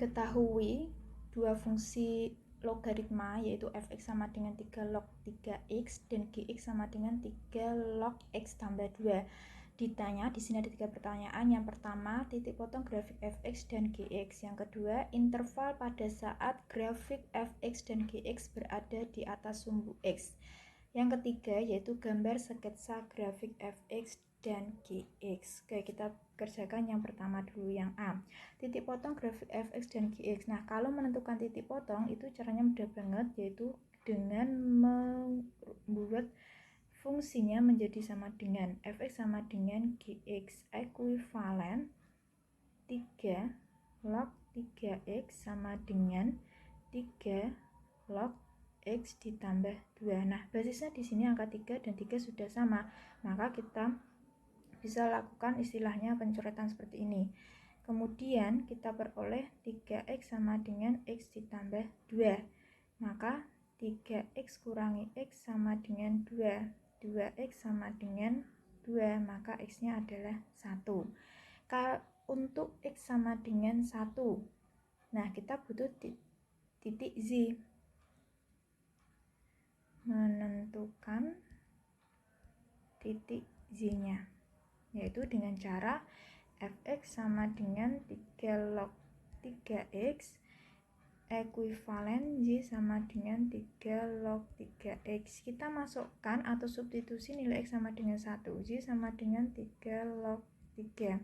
diketahui dua fungsi logaritma yaitu fx sama dengan 3 log 3x dan gx sama dengan 3 log x tambah 2. Ditanya, di sini ada 3 pertanyaan. Yang pertama, titik potong grafik fx dan gx. Yang kedua, interval pada saat grafik fx dan gx berada di atas sumbu x. Yang ketiga, yaitu gambar sketsa grafik fx dan gx. Oke, kita kerjakan yang pertama dulu, yang A. Titik potong grafik fx dan gx. Nah, kalau menentukan titik potong itu caranya mudah banget, yaitu dengan membuat fungsinya menjadi sama dengan fx sama dengan gx ekuivalen 3 log 3x sama dengan 3 log x ditambah 2. Nah, basisnya di sini angka 3 dan 3 sudah sama, maka kita bisa lakukan istilahnya pencoretan seperti ini. Kemudian kita peroleh 3x sama dengan x ditambah 2. Maka 3x kurangi x sama dengan 2. 2x sama dengan 2, maka x-nya adalah 1. Untuk x sama dengan 1, nah kita butuh titik z. Menentukan titik z-nya, yaitu dengan cara fx sama dengan 3 log 3x ekuivalen z sama dengan 3 log 3x. Kita masukkan atau substitusi nilai x sama dengan 1, z sama dengan 3 log 3,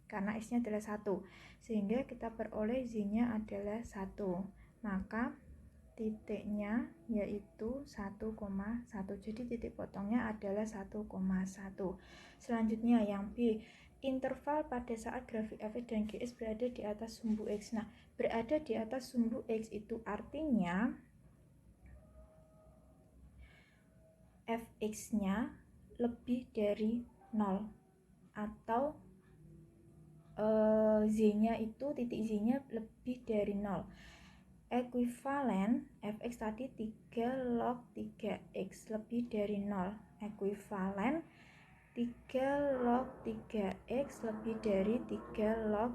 karena x nya adalah 1, sehingga kita peroleh z nya adalah 1. Maka titiknya yaitu 1,1. Jadi titik potongnya adalah 1,1. Selanjutnya yang B, interval pada saat grafik fx dan gx berada di atas sumbu x. Nah, berada di atas sumbu x itu artinya fx-nya lebih dari 0 atau z-nya itu titik z-nya lebih dari 0. Ekuivalen fx tadi 3 log 3x lebih dari 0. Ekuivalen 3 log 3x lebih dari 3 log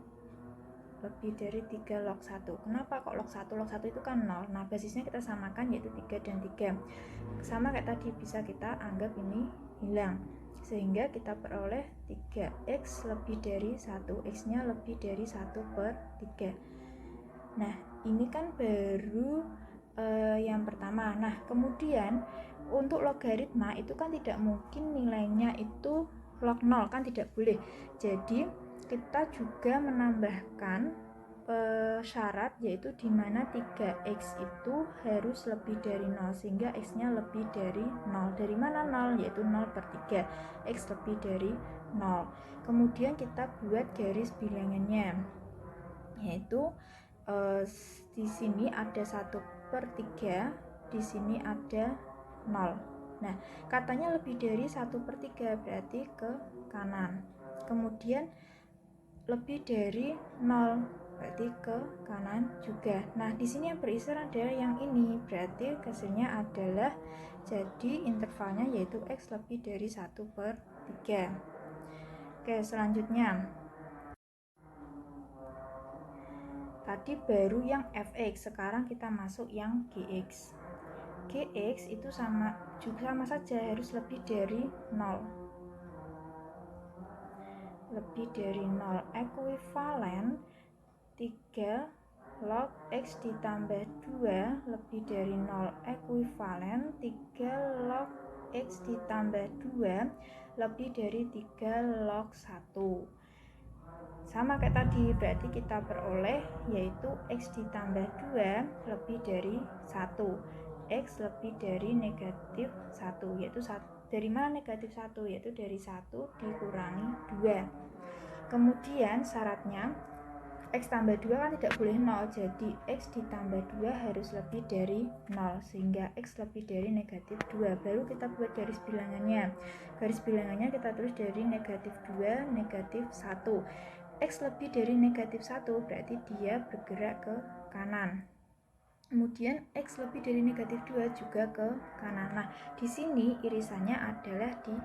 1. Kenapa kok log 1? Log 1 itu kan 0. Nah, basisnya kita samakan yaitu 3 dan 3. Sama kayak tadi, bisa kita anggap ini hilang. Sehingga kita peroleh 3x lebih dari 1. X-nya lebih dari 1/3. Nah, ini kan baru yang pertama. Nah, kemudian untuk logaritma itu kan tidak mungkin nilainya itu log 0, kan tidak boleh. Jadi kita juga menambahkan syarat, yaitu dimana 3x itu harus lebih dari 0, sehingga x-nya lebih dari 0. Dari mana 0? Yaitu 0/3, x lebih dari 0. Kemudian kita buat garis bilangannya, yaitu di sini ada 1/3, di sini ada 0. Nah, katanya lebih dari 1/3, berarti ke kanan. Kemudian lebih dari 0, berarti ke kanan juga. Nah, di sini yang berisi adalah yang ini, berarti hasilnya adalah jadi intervalnya yaitu x lebih dari 1/3. Oke, selanjutnya tadi baru yang fx, sekarang kita masuk yang gx. Gx itu sama saja, harus lebih dari 0. Lebih dari 0. Ekuivalen 3 log x ditambah 2 lebih dari 0. Ekuivalen 3 log x ditambah 2 lebih dari 3 log 1. Sama kayak tadi, berarti kita peroleh yaitu x ditambah 2 lebih dari 1. X lebih dari negatif 1, yaitu dari mana negatif 1? Yaitu dari 1 dikurangi 2. Kemudian syaratnya x tambah 2 kan tidak boleh 0, jadi x ditambah 2 harus lebih dari 0, sehingga x lebih dari negatif 2. Baru kita buat garis bilangannya. Garis bilangannya kita tulis dari negatif 2, negatif 1. X lebih dari negatif 1 berarti dia bergerak ke kanan. Kemudian X lebih dari negatif 2 juga ke kanan. Nah, di sini irisannya adalah di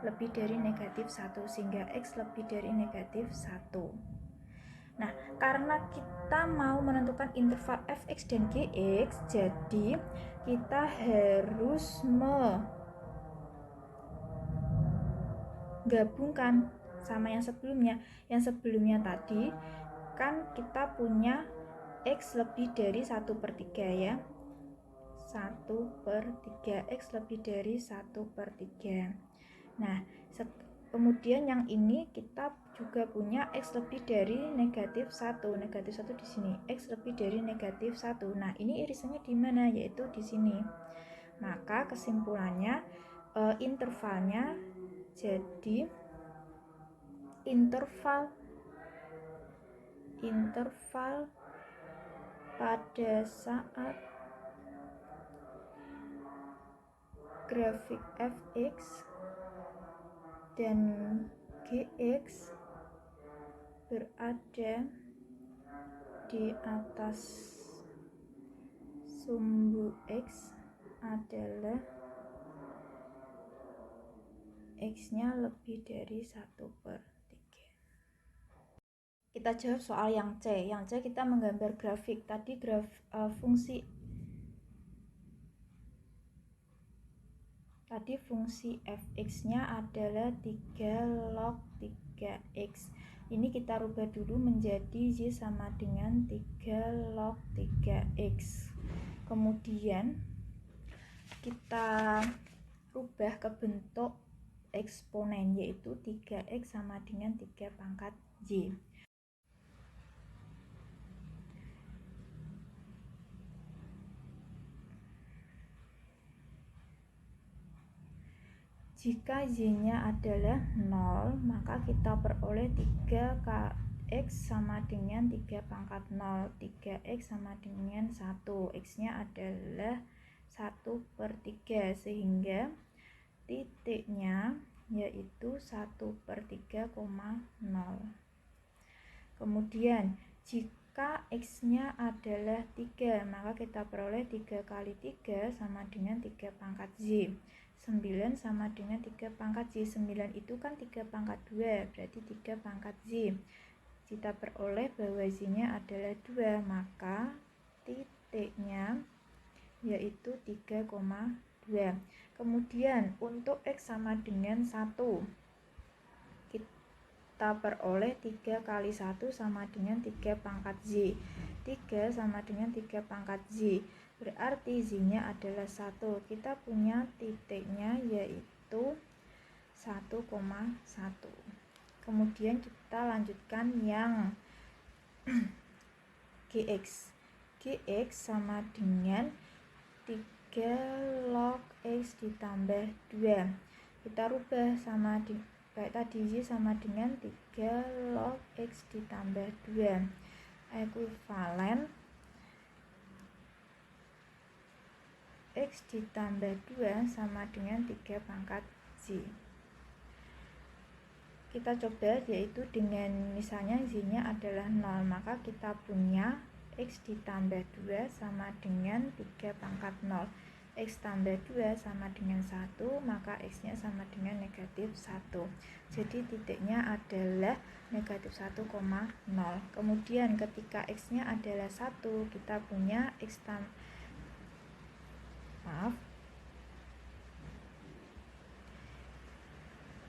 lebih dari negatif 1, sehingga X lebih dari negatif 1. Nah, karena kita mau menentukan interval fx dan gx, jadi kita harus menggabungkan sama yang sebelumnya. Yang sebelumnya tadi kan kita punya x lebih dari 1/3 ya. 1/3, x lebih dari 1/3. Nah, kemudian yang ini kita juga punya x lebih dari negatif 1. Negatif 1 di sini, x lebih dari negatif 1. Nah, ini irisannya di mana? Yaitu di sini. Maka kesimpulannya intervalnya jadi interval pada saat grafik fx dan gx berada di atas sumbu x adalah x-nya lebih dari 1/3. Kita jawab soal yang C. Yang C kita menggambar grafik. Tadi fungsi fx-nya adalah 3 log 3x. Ini kita rubah dulu menjadi y sama dengan 3 log 3x. Kemudian kita rubah ke bentuk eksponen, yaitu 3x sama dengan 3 pangkat y. Jika y-nya adalah 0, maka kita peroleh 3x sama dengan 3 pangkat 0. 3x sama dengan 1. X-nya adalah 1/3, sehingga titiknya yaitu 1/3,0. Kemudian jika x-nya adalah 3, maka kita peroleh 3 kali 3 sama dengan 3 pangkat y. 9 sama dengan 3 pangkat y. 9 itu kan 3 pangkat 2, berarti 3 pangkat y. Kita peroleh bahwa y-nya adalah 2, maka titiknya yaitu 3,2. Kemudian untuk x sama dengan 1, kita peroleh 3 kali 1 sama dengan 3 pangkat y. 3 sama dengan 3 pangkat y, berarti y-nya adalah 1. Kita punya titiknya yaitu 1,1. Kemudian kita lanjutkan yang gx. Gx sama dengan 3 log x ditambah 2. Kita rubah sama kayak tadi, y sama dengan 3 log x ditambah 2. Ekuivalen x ditambah 2 sama dengan 3 pangkat y. Kita coba, yaitu dengan misalnya y-nya adalah 0, maka kita punya x ditambah 2 sama dengan 3 pangkat 0. X tambah 2 sama dengan 1, maka x-nya sama dengan negatif 1. Jadi titiknya adalah negatif 1,0. Kemudian ketika x-nya adalah 1, kita punya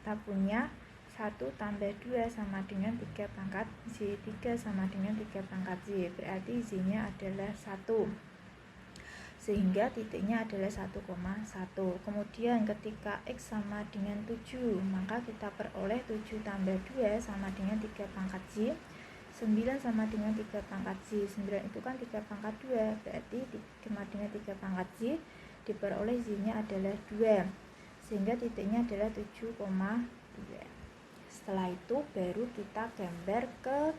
kita punya 1 tambah 2 sama dengan 3 pangkat y. 3 sama dengan 3 pangkat y, berarti y-nya adalah 1. Sehingga titiknya adalah 1,1. Kemudian ketika x sama dengan 7, maka kita peroleh 7 tambah 2 sama dengan 3 pangkat y. 9 sama dengan 3 pangkat y. 9 itu kan 3 pangkat 2, berarti sama dengan 3 pangkat y, diperoleh y-nya adalah 2. Sehingga titiknya adalah 7,2. Setelah itu baru kita gambar ke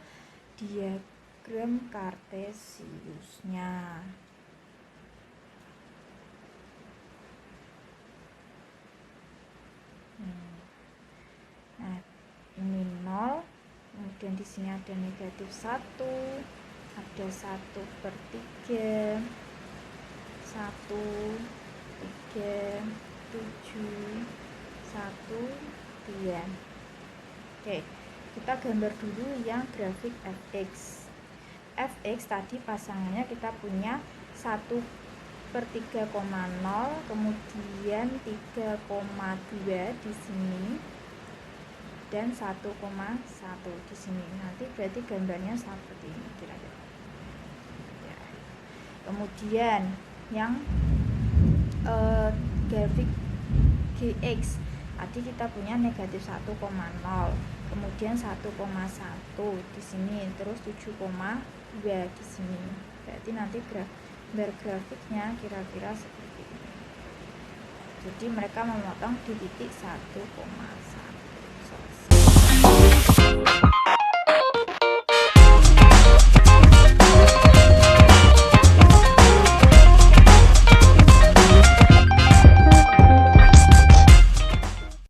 diagram kartesiusnya. Nah, ini 0, kemudian di sini ada negatif 1, ada 1/3, 1, 3, 7, 1, 2. Oke, Kita gambar dulu yang grafik fx. Fx tadi pasangannya kita punya 1/3,0, kemudian 3,2 di sini dan 1,1 di sini. Nanti berarti gambarnya seperti ini kira-kira. Ya. Kemudian yang grafik gx tadi kita punya negatif 1,0, kemudian 1,1 di sini, terus 7,2 di sini. Berarti nanti gambar grafiknya kira-kira seperti ini. Jadi mereka memotong di titik 1,1. Selesai.